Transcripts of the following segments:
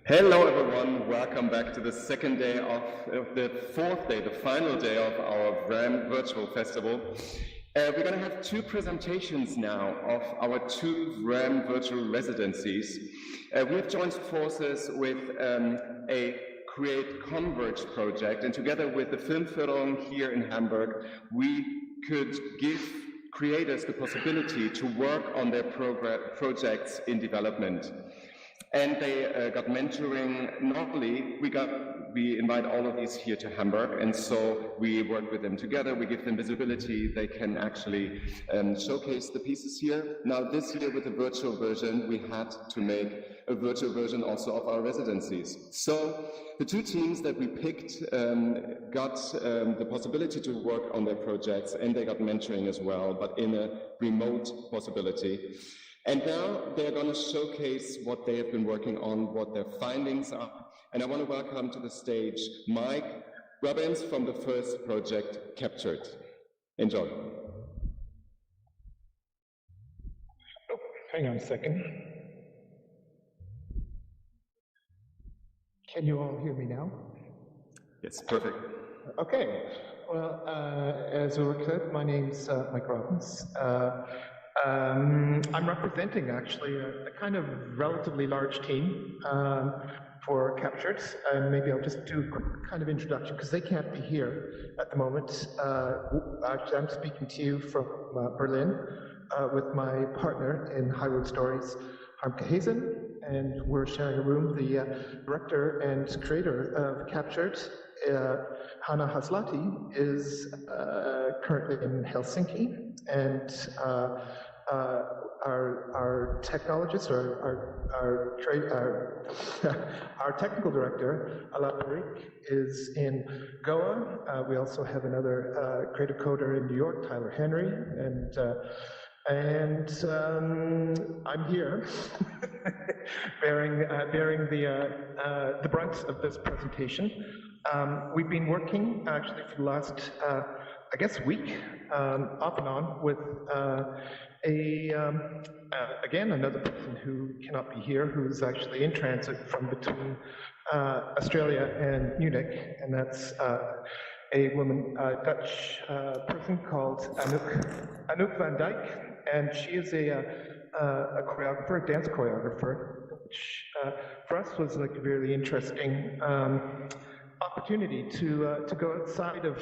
Hello everyone, welcome back to the second day of the fourth day, the final day of our VRHAM virtual festival. We're going to have two presentations now of our two VRHAM virtual residencies. We have joined forces with a Create Converge project, and together with the Filmförderung here in Hamburg, we could give creators the possibility to work on their projects in development. And they got mentoring. Normally, we invite all of these here to Hamburg, and so we work with them together. We give them visibility. They can actually showcase the pieces here. Now, this year with the virtual version, we had to make a virtual version also of our residencies. So the two teams that we picked got the possibility to work on their projects, and they got mentoring as well, but in a remote possibility. And now they're going to showcase what they have been working on, what their findings are. And I want to welcome to the stage Mike Robbins from the first project, Captured. Enjoy. Oh, hang on a second. Can you all hear me now? Yes, perfect. Okay. Well, as Ulrich said, my name's Mike Robbins. I'm representing actually a kind of relatively large team for Captured. Maybe I'll just do a quick kind of introduction because they can't be here at the moment. Actually, I'm speaking to you from Berlin with my partner in High Road Stories, Harmke Hazen, and we're sharing a room. The director and creator of Captured, Hanna Haaslahti, is currently in Helsinki, and our technologist, our technical director, Alat Parikh, is in Goa. We also have another creative coder in New York, Tyler Henry, and I'm here bearing the brunt of this presentation. We've been working actually for the last, I guess, week, off and on with again, another person who cannot be here, who's actually in transit from between Australia and Munich, and that's a woman, Dutch person called Anouk van Dijk, and she is a choreographer, a dance choreographer, which for us was like a really interesting opportunity to go outside of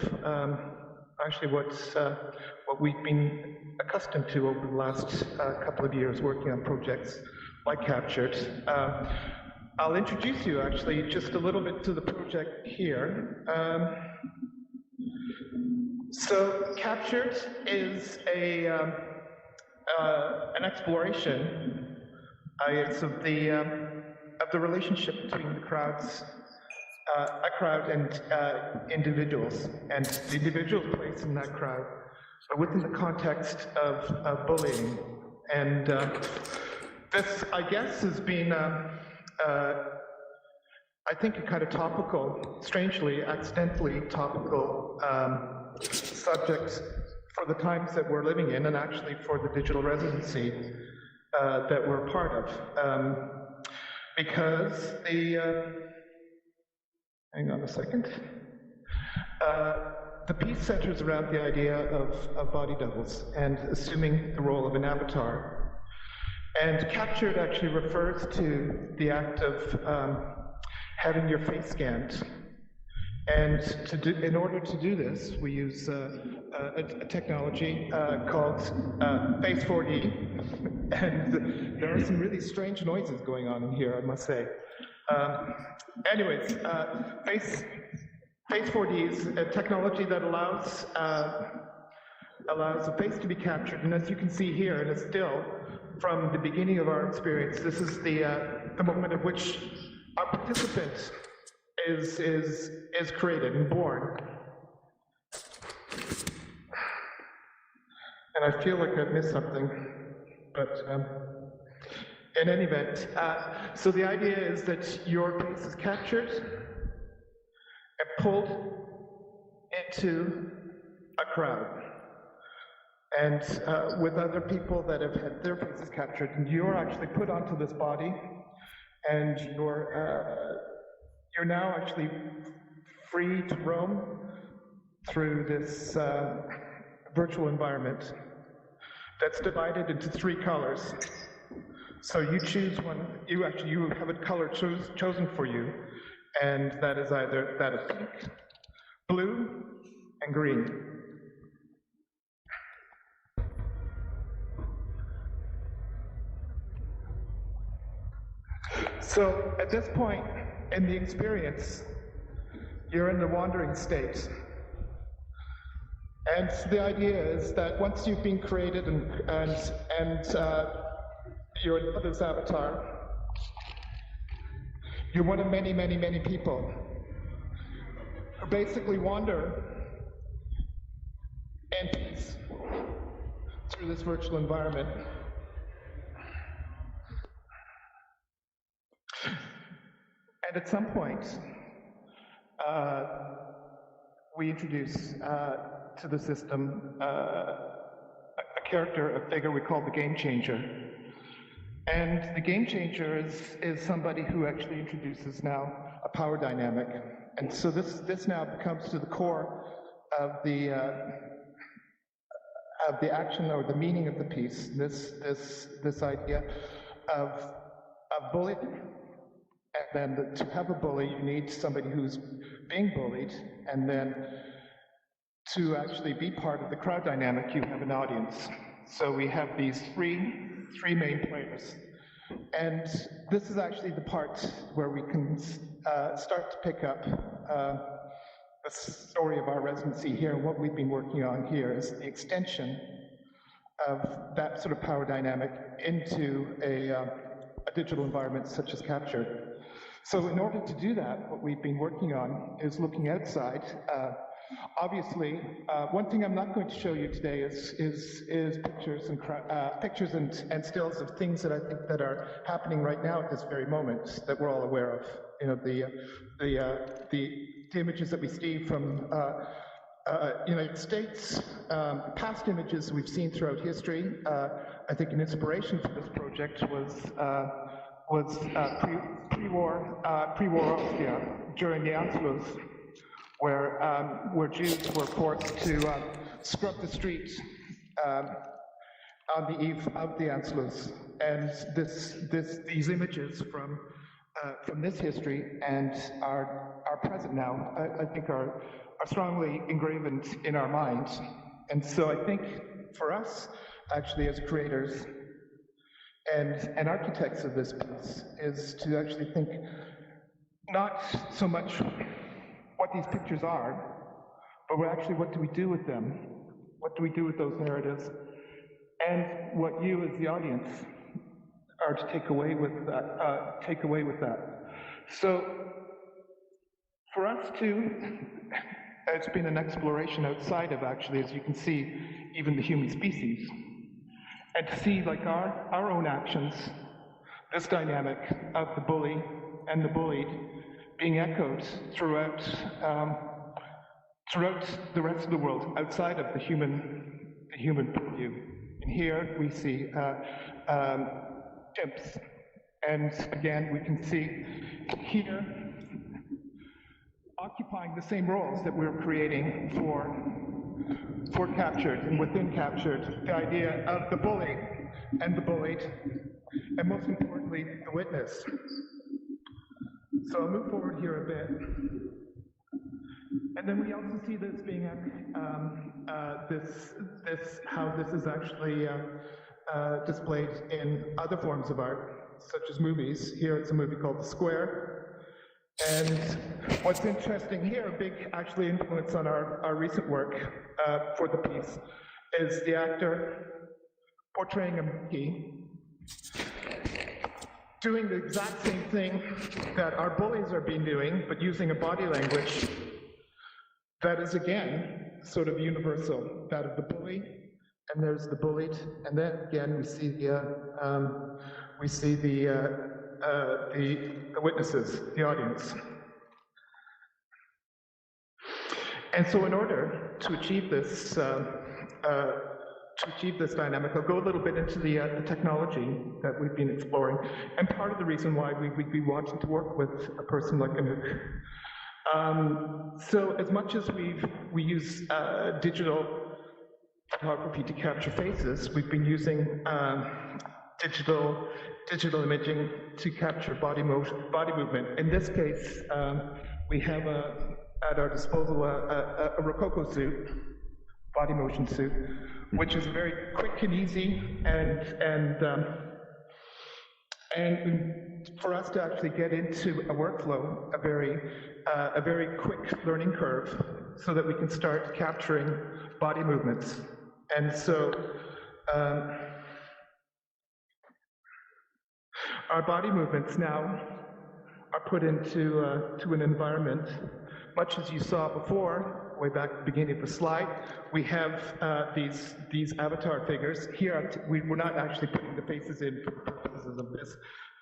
actually what we've been accustomed to over the last couple of years working on projects like Captured. I'll introduce you actually just a little bit to the project here. So Captured is an exploration of the relationship between the crowds. A crowd and individuals, and the individual's place in that crowd, but within the context of bullying. And this, I guess, has been, I think, a kind of topical, strangely, accidentally topical subject for the times that we're living in, and actually for the digital residency that we're part of. Because hang on a second. The piece centers around the idea of body doubles and assuming the role of an avatar. And Captured actually refers to the act of having your face scanned. And in order to do this, we use a technology called Face 4D. And there are some really strange noises going on in here, I must say. Anyways, Face 4D is a technology that allows a face to be captured, and as you can see here, in a still from the beginning of our experience, this is the moment at which our participant is created and born. And I feel like I've missed something, but. In any event, so the idea is that your face is captured and pulled into a crowd, and with other people that have had their faces captured, and you're actually put onto this body, and you're now actually free to roam through this virtual environment that's divided into 3 colors. So you choose one, you have a color chosen for you, and that is pink, blue, and green. So at this point in the experience, you're in the wandering state. And the idea is that once you've been created and you're another's avatar, you're one of many, many, many people who basically wander in peace through this virtual environment. And at some point, we introduce to the system a character, a figure we call the game changer. And the game changer is somebody who actually introduces now a power dynamic. And so this now comes to the core of the action or the meaning of the piece. This idea of bullying. And then to have a bully, you need somebody who's being bullied, and then to actually be part of the crowd dynamic, you have an audience. So we have these three main players. And this is actually the part where we can start to pick up the story of our residency here. And what we've been working on here is the extension of that sort of power dynamic into a digital environment such as Captured. So in order to do that, what we've been working on is looking outside. Obviously, one thing I'm not going to show you today is pictures and stills of things that I think that are happening right now at this very moment that we're all aware of. You know, the images that we see from United States, past images we've seen throughout history. I think an inspiration for this project was pre-war Austria during the Anschluss, where Jews were forced to scrub the streets on the eve of the Anschluss. And these images from this history and are present now, I think are strongly engraved in our minds. And so I think for us, actually, as creators and architects of this piece, is to actually think not so much what these pictures are, but actually what do we do with them? What do we do with those narratives? And what you as the audience are to take away with that. So for us too, it's been an exploration outside of, actually, as you can see, even the human species. And to see, like, our own actions, this dynamic of the bully and the bullied being echoed throughout the rest of the world, outside of the human purview. And here we see chimps. And again, we can see here occupying the same roles that we're creating for Captured, and within Captured, the idea of the bully and the bullied, and most importantly, the witness. So I'll move forward here a bit. And then we also see this being how this is actually displayed in other forms of art, such as movies. Here it's a movie called The Square. And what's interesting here, a big actually influence on our recent work for the piece, is the actor portraying a monkey doing the exact same thing that our bullies are being doing, but using a body language that is, again, sort of universal, that of the bully, and there's the bullied, and then again we see the witnesses, the audience. And so in order to achieve this to achieve this dynamic. I'll go a little bit into the technology that we've been exploring, and part of the reason why we'd be wanting to work with a person like Anouk. So as much as we use digital photography to capture faces, we've been using digital imaging to capture body movement. In this case, we have at our disposal a Rococo suit, body motion suit, which is very quick and easy, and for us to actually get into a workflow, a very quick learning curve, so that we can start capturing body movements. And so our body movements now are put into to an environment, much as you saw before, way back at the beginning of the slide. We have these avatar figures. Here, we're not actually putting the faces in for purposes of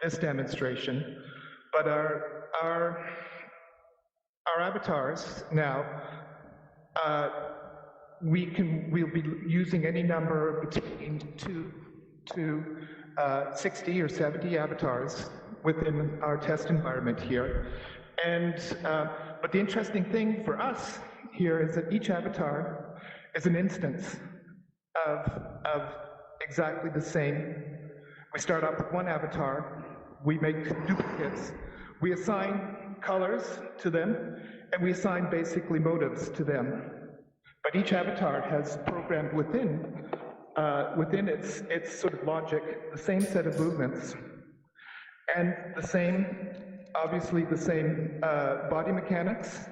this demonstration, but our avatars now, we'll be using any number between 2 to 60 or 70 avatars within our test environment here. And but the interesting thing for us here is that each avatar is an instance of exactly the same. We start off with one avatar, we make duplicates, we assign colors to them, and we assign basically motives to them. But each avatar has programmed within its sort of logic the same set of movements, and obviously the same body mechanics,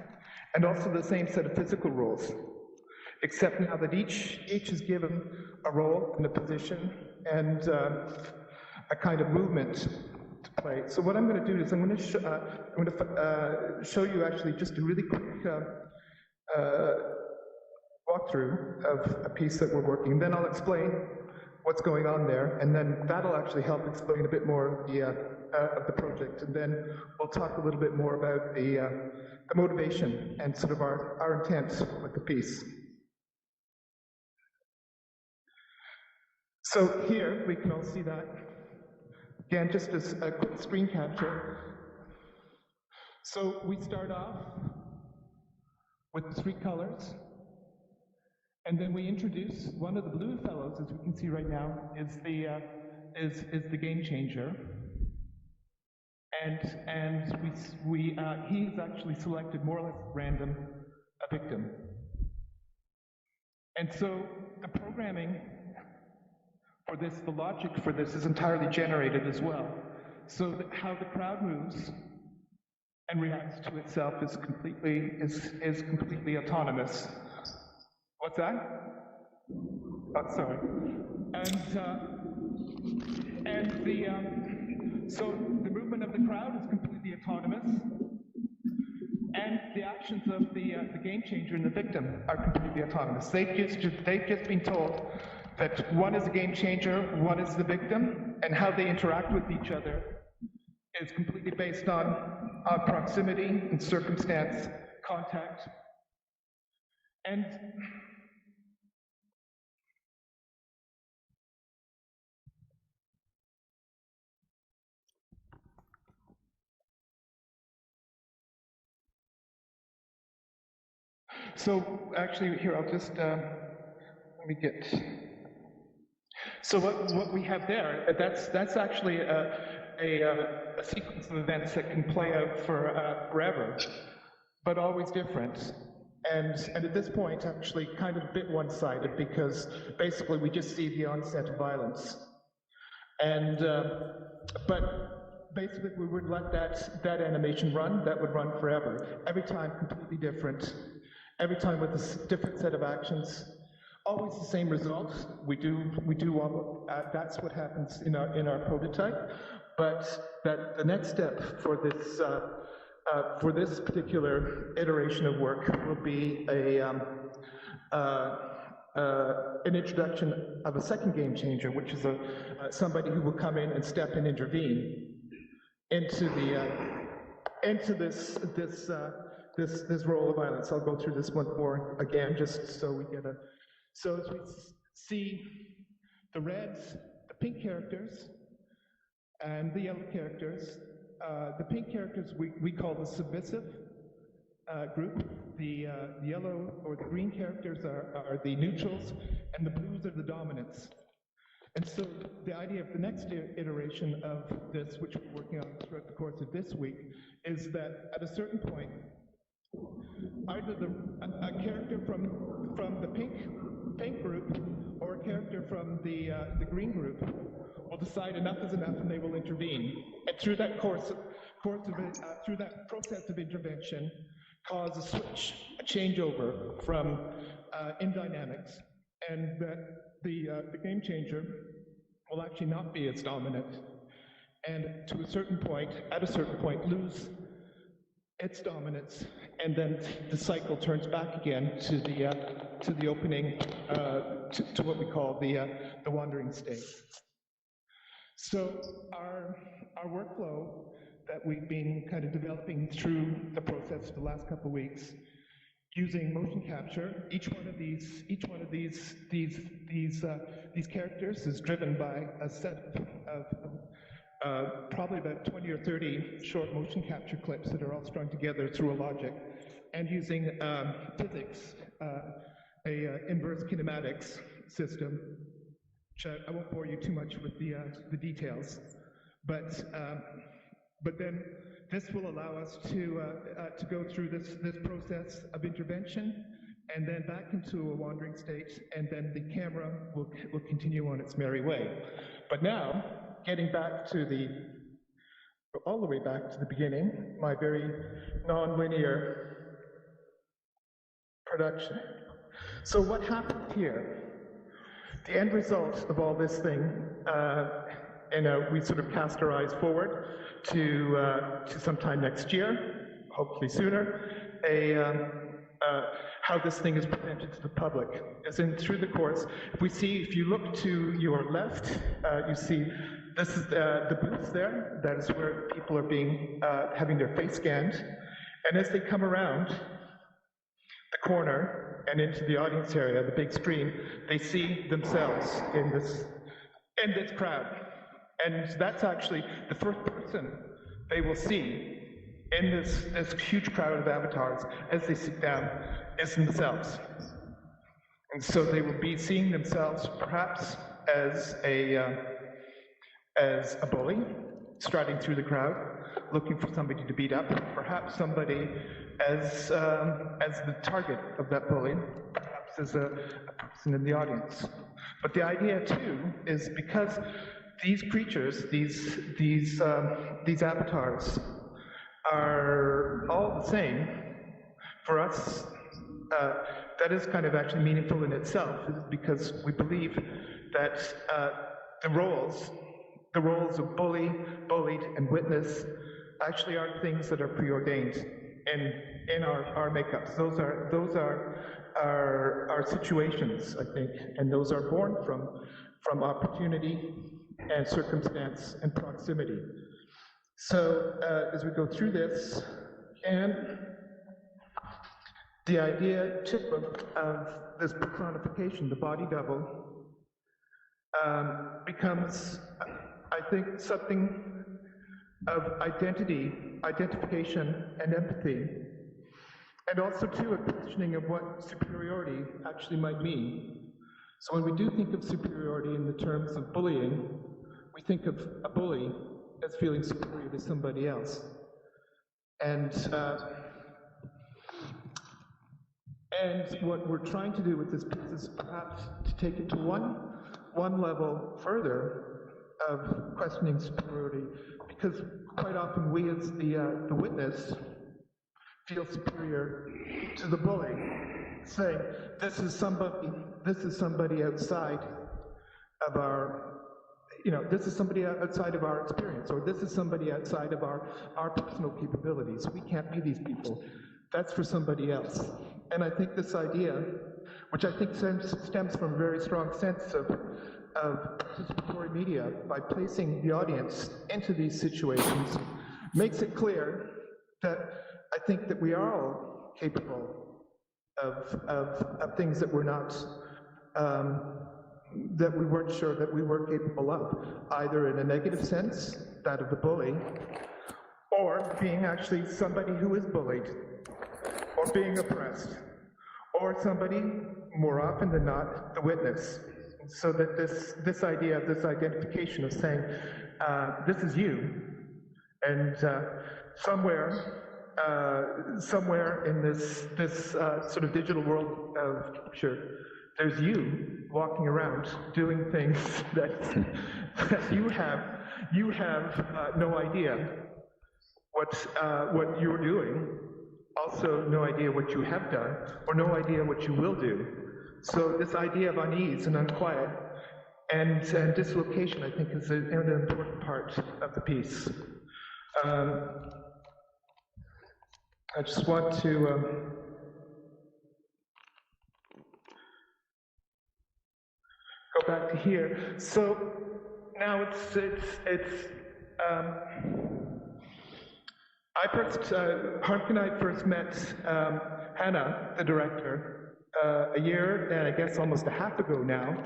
and also the same set of physical roles, except now that each is given a role and a position and a kind of movement to play. So what I'm going to do is I'm going to show you actually just a really quick walkthrough of a piece that we're working. Then I'll explain what's going on there, and then that'll actually help explain a bit more of the project. And then we'll talk a little bit more about the motivation and sort of our intent with the piece. So here we can all see that. Again, just as a quick screen capture. So we start off with 3 colors, and then we introduce one of the blue fellows, as we can see right now, is the game changer. And he's actually selected more or less random a victim. And so the programming for this, the logic for this is entirely generated as well. So that how the crowd moves and reacts to itself is completely autonomous. What's that? Oh, sorry. So the movement of the crowd is completely autonomous, and the actions of the game changer and the victim are completely autonomous. They've just been told that one is a game changer, one is the victim, and how they interact with each other is completely based on proximity and circumstance, contact, and so actually here I'll just let me get. So what we have there, that's actually a sequence of events that can play out for forever, but always different. And at this point, actually kind of a bit one-sided, because basically we just see the onset of violence. And but basically we would let that animation run, that would run forever. Every time completely different, every time with a different set of actions. Always the same results. We do all that's what happens in our prototype. But that the next step for this particular iteration of work will be an introduction of a second game changer, which is somebody who will come in and step and intervene into this role of violence. I'll go through this one more again, just so we get a. So see the reds, the pink characters, and the yellow characters. The pink characters we call the submissive group. The yellow or the green characters are the neutrals, and the blues are the dominants. And so the idea of the next iteration of this, which we're working on throughout the course of this week, is that at a certain point, either a character from the pink group or a character from the green group will decide enough is enough, and they will intervene. And through that through that process of intervention, cause a switch, a changeover from in dynamics, and that the game changer will actually not be as dominant, and at a certain point, lose its dominance, and then the cycle turns back again to the opening, to what we call the wandering state. So our workflow that we've been kind of developing through the process for the last couple of weeks, using motion capture. Each one of these characters is driven by a set of probably about 20 or 30 short motion capture clips that are all strung together through a logic, and using physics, a inverse kinematics system, which I won't bore you too much with the details, but then this will allow us to go through this process of intervention, and then back into a wandering state, and then the camera will continue on its merry way. But now, getting back to all the way back to the beginning, my very non-linear production. So what happened here? The end result of all this thing, and we sort of cast our eyes forward to sometime next year, hopefully sooner, how this thing is presented to the public. As in, through the course, if you look to your left, you see this is the booths there. That is where people are having their face scanned. And as they come around the corner and into the audience area, the big screen, they see themselves in this crowd. And that's actually the first person they will see in this huge crowd of avatars as they sit down is themselves. And so they will be seeing themselves perhaps as a bully striding through the crowd, looking for somebody to beat up, perhaps somebody as the target of that bully, perhaps as a person in the audience. But the idea too is because these creatures, these avatars, are all the same. For us, that is kind of actually meaningful in itself, because we believe that the roles of bully, bullied, and witness actually aren't things that are preordained in our makeups. Those are our situations, I think, and those are born from opportunity and circumstance and proximity. So as we go through this, and the idea too of this personification, the body double, becomes, I think, something of identification, and empathy, and also too a questioning of what superiority actually might mean. So when we do think of superiority in the terms of bullying, we think of a bully as feeling superior to somebody else. And what we're trying to do with this piece is perhaps to take it to one level further of questioning superiority, because quite often we as the witness feel superior to the bully, saying, this is somebody outside of our, this is somebody outside of our experience, or this is somebody outside of our personal capabilities. We can't be these people. That's for somebody else. And I think this idea, which I think stems from a very strong sense of participatory media, by placing the audience into these situations, makes it clear that I think that we are all capable of things that we're not that we weren't sure that we were capable of, either in a negative sense, that of the bully, or being actually somebody who is bullied, or being oppressed, or somebody, more often than not, the witness. So that this idea of this identification of saying, this is you, and somewhere in this sort of digital world of capture, there's you walking around doing things that you have no idea what you're doing, also no idea what you have done, or no idea what you will do. So this idea of unease and unquiet and dislocation, I think, is an important part of the piece. I just want to go back to here. So now Hark and I first met Hanna, the director, a year and I guess almost a half ago now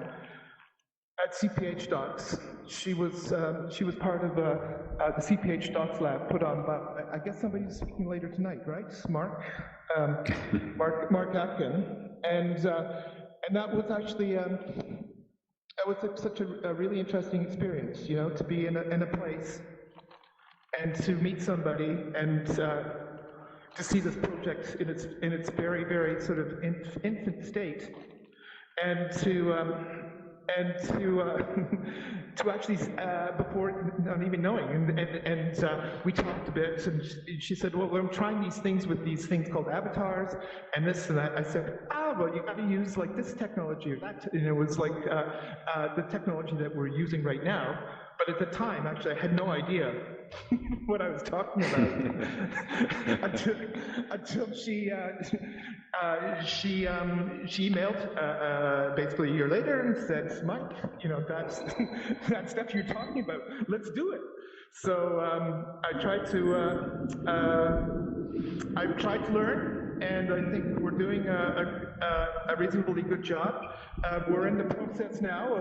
at CPH Docs. She was part of the CPH Docs lab put on by, I guess somebody's speaking later tonight, right? Mark Atkin, and that was actually such a really interesting experience, you know, to be in a place and to meet somebody and to see this project in its very, very sort of infant state, and to actually before not even knowing, and we talked a bit, and she said, well, I'm trying these things with these things called avatars and this and that. I said, well, you got to use like this technology or that, and it was like the technology that we're using right now. But at the time, actually, I had no idea what I was talking about until she emailed basically a year later and said, Mike, you know, that stuff you're talking about, let's do it. So I tried to learn, and I think we're doing a reasonably good job. We're in the process now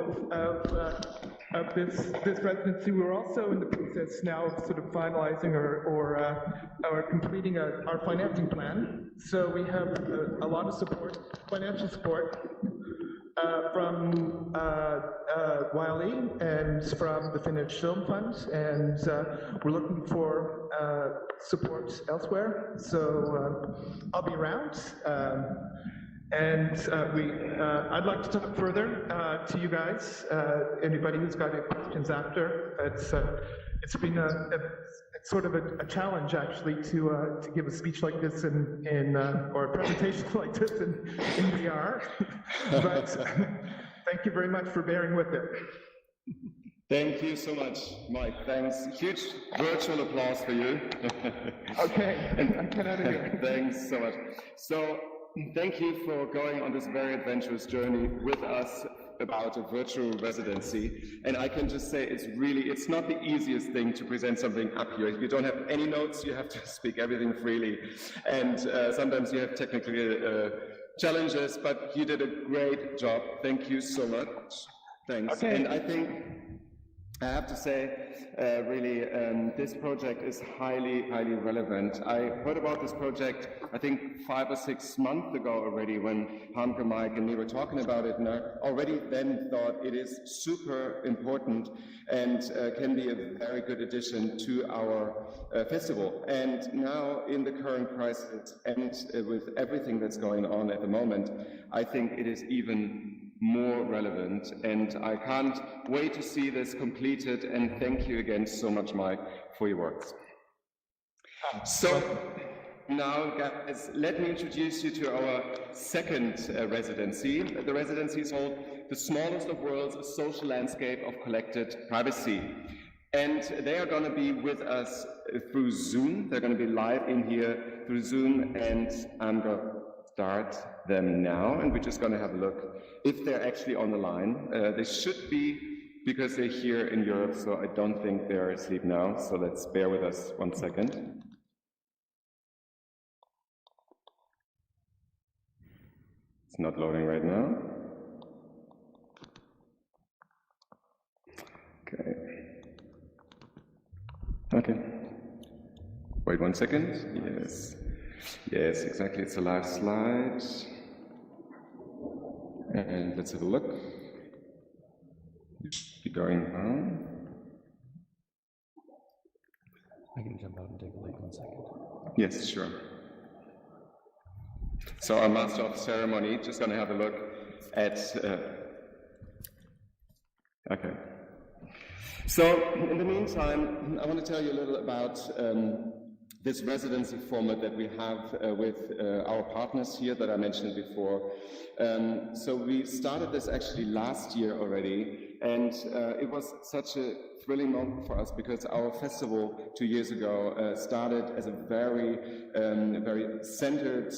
of this residency. We're also in the process now of sort of finalizing or completing our financing plan. So we have a lot of support, financial support, from Wiley and from the Finnish Film Fund, and we're looking for support elsewhere. So I'll be around. I'd like to talk further to you guys. Anybody who's got any questions after, it's been it's sort of a challenge actually to give a speech like this or a presentation like this in VR. But thank you very much for bearing with it. Thank you so much, Mike. Thanks. Huge virtual applause for you. Okay, I get out of here. Thanks so much. So, thank you for going on this very adventurous journey with us about a virtual residency. And I can just say it's not the easiest thing to present something up here. If you don't have any notes, you have to speak everything freely. And sometimes you have technical challenges, but you did a great job. Thank you so much. Thanks. Okay. And I think I have to say, really, this project is highly, highly relevant. I heard about this project, I think 5 or 6 months ago already, when Hamke, Mike, and me were talking about it, and I already then thought it is super important and can be a very good addition to our festival. And now, in the current crisis and with everything that's going on at the moment, I think it is even more relevant, and I can't wait to see this completed, and thank you again so much, Mike, for your works. So now, guys, let me introduce you to our second residency. The residency is called The Smallest of Worlds, a Social Landscape of Collected Privacy. And they are going to be with us through Zoom. They're going to be live in here through Zoom, and I'm going to start them now, and we're just going to have a look if they're actually on the line. They should be, because they're here in Europe, so I don't think they're asleep now, so let's bear with us 1 second. It's not loading right now. Wait 1 second. Yes. Yes, exactly. It's a live slide. And let's have a look. Keep going on. I can jump out and take a look 1 second. Yes, sure. So our Master of Ceremony, just going to have a look at... okay. So, in the meantime, I want to tell you a little about this residency format that we have with our partners here that I mentioned before. So we started this actually last year already, and it was such a thrilling moment for us because our festival 2 years ago started as a very centered,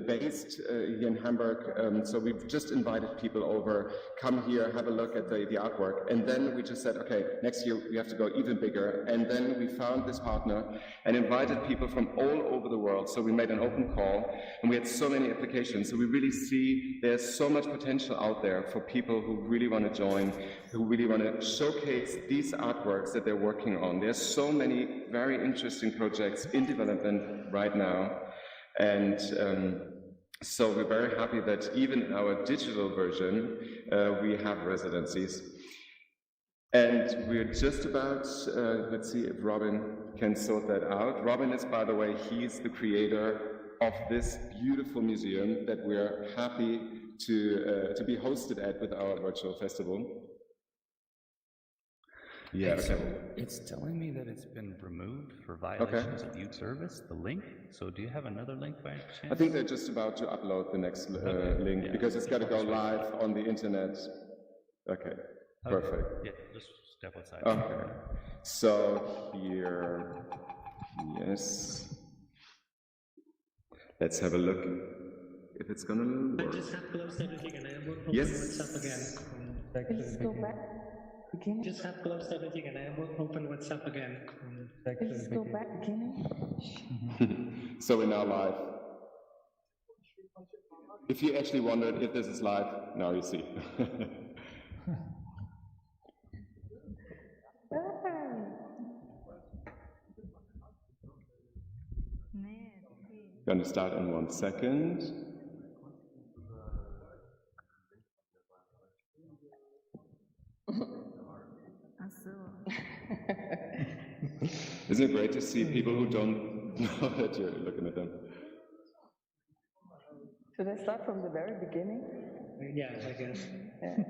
based here in Hamburg. So we've just invited people over, come here, have a look at the artwork, and then we just said, okay, next year we have to go even bigger. And then we found this partner and invited people from all over the world. So we made an open call, and we had so many applications. So we really see there's so much potential out there for people who really want to join, who really want to showcase these artworks that they're working on. There's so many very interesting projects in development right now, and so we're very happy that even in our digital version we have residencies. And we're just about, let's see if Robin can sort that out. Robin is, by the way, he's the creator of this beautiful museum that we're happy to be hosted at with our virtual festival. Yeah, okay. So it's telling me that it's been removed for violations of youth service, the link. So do you have another link by chance? I think they're just about to upload the next link, yeah, because it's got to go live on the internet. Okay, perfect. Yeah, just step outside. Okay, so here, yes. Let's have a look if it's gonna work. I just have closed everything and I will open yes. WhatsApp again. Let's go back. Beginning. Just have closed everything and I will open WhatsApp again. Let's go back. Beginning. So we're now live. If you actually wondered if this is live, now you see. Going to start in 1 second. Isn't it great to see people who don't know that you're looking at them? Should I start from the very beginning? Yeah, I guess. Yeah.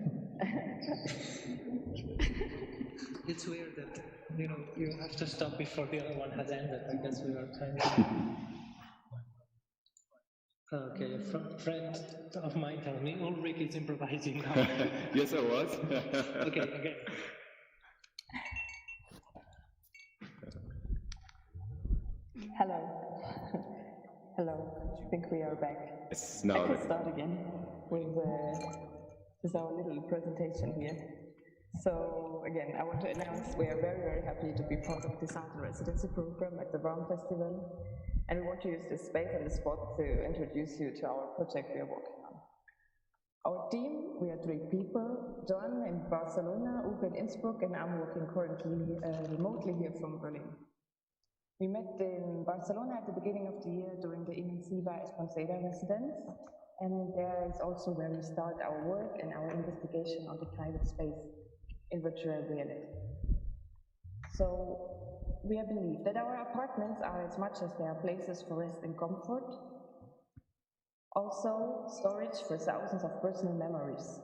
It's weird that, you have to stop before the other one has ended. I guess we are kind of... Okay, a friend of mine told me Ulrich is improvising now. Yes, I was. Okay, again. Hello. Hello. I think we are back. Yes, now I can start again with our little presentation here. So again, I want to announce we are very, very happy to be part of this art and residency program at the VRHAM Festival. And we want to use this space and the spot to introduce you to our project we are working on. Our team, we are 3 people, John in Barcelona, Uwe in Innsbruck, and I'm working currently remotely here from Berlin. We met in Barcelona at the beginning of the year during the Inmensiva Esponceda residence, and there is also where we start our work and our investigation on the private space in virtual reality. So, we believe that our apartments are as much as they are places for rest and comfort, also storage for thousands of personal memories.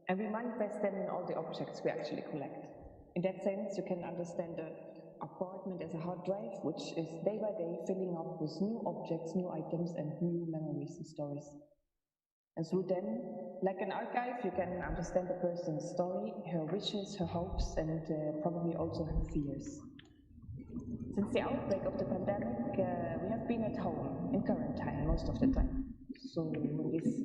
And we manifest them in all the objects we actually collect. In that sense, you can understand the apartment as a hard drive, which is day by day filling up with new objects, new items, and new memories and stories. And through them, like an archive, you can understand the person's story, her wishes, her hopes, and probably also her fears. Since the outbreak of the pandemic, we have been at home in quarantine most of the time. So in these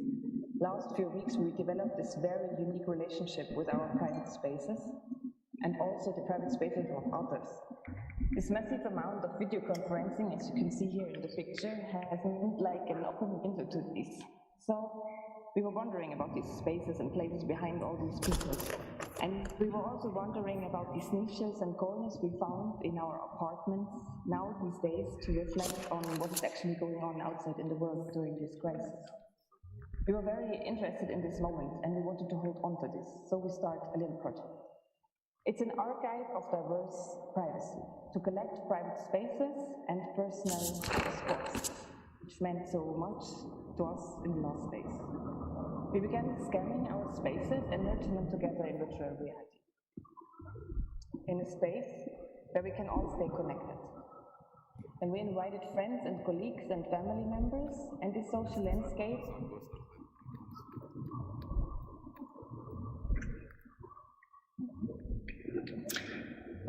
last few weeks, we developed this very unique relationship with our private spaces and also the private spaces of others. This massive amount of video conferencing, as you can see here in the picture, has meant like an open window to this. So we were wondering about these spaces and places behind all these people. And we were also wondering about these niches and corners we found in our apartments now these days to reflect on what is actually going on outside in the world during this crisis. We were very interested in this moment and we wanted to hold on to this, so we started a little project. It's an archive of diverse privacy, to collect private spaces and personal spots, which meant so much to us in the last days. We began scanning our spaces and merging them together in virtual reality. In a space where we can all stay connected. And we invited friends and colleagues and family members, and this social landscape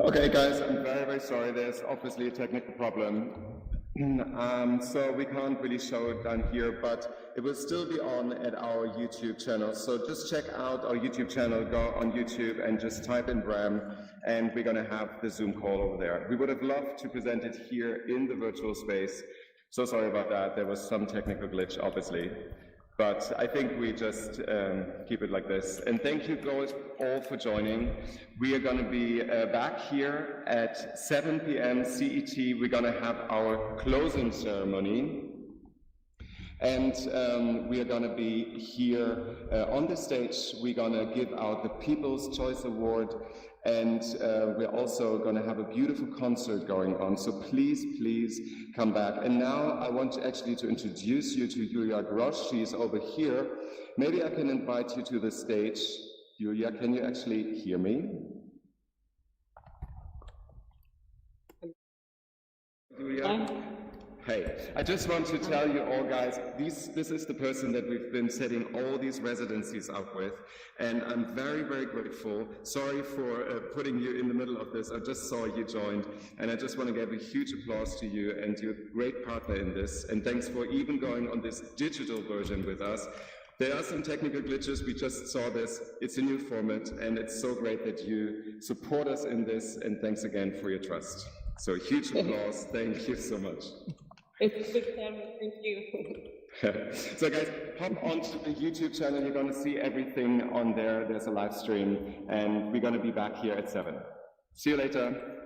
Okay, guys, I'm very, very sorry. There's obviously a technical problem. So we can't really show it down here, but it will still be on at our YouTube channel. So just check out our YouTube channel, go on YouTube and just type in VRHAM, and we're going to have the Zoom call over there. We would have loved to present it here in the virtual space. So sorry about that. There was some technical glitch, obviously. But I think we just keep it like this. And thank you guys all for joining. We are going to be back here at 7 p.m. CET. We're going to have our closing ceremony. And we are going to be here on the stage. We're going to give out the People's Choice Award. And we're also going to have a beautiful concert going on. So please, please come back. And now I want to introduce you to Julia Grosch. She's over here. Maybe I can invite you to the stage. Julia, can you actually hear me? Julia? Hey, I just want to tell you all, guys, this is the person that we've been setting all these residencies up with, and I'm very, very grateful. Sorry for putting you in the middle of this. I just saw you joined, and I just want to give a huge applause to you and your great partner in this, and thanks for even going on this digital version with us. There are some technical glitches, we just saw this. It's a new format, and it's so great that you support us in this, and thanks again for your trust. So huge applause, thank you so much. It's a big time, thank you. So guys, hop onto the YouTube channel, you're going to see everything on there. There's a live stream, and we're going to be back here at 7. See you later.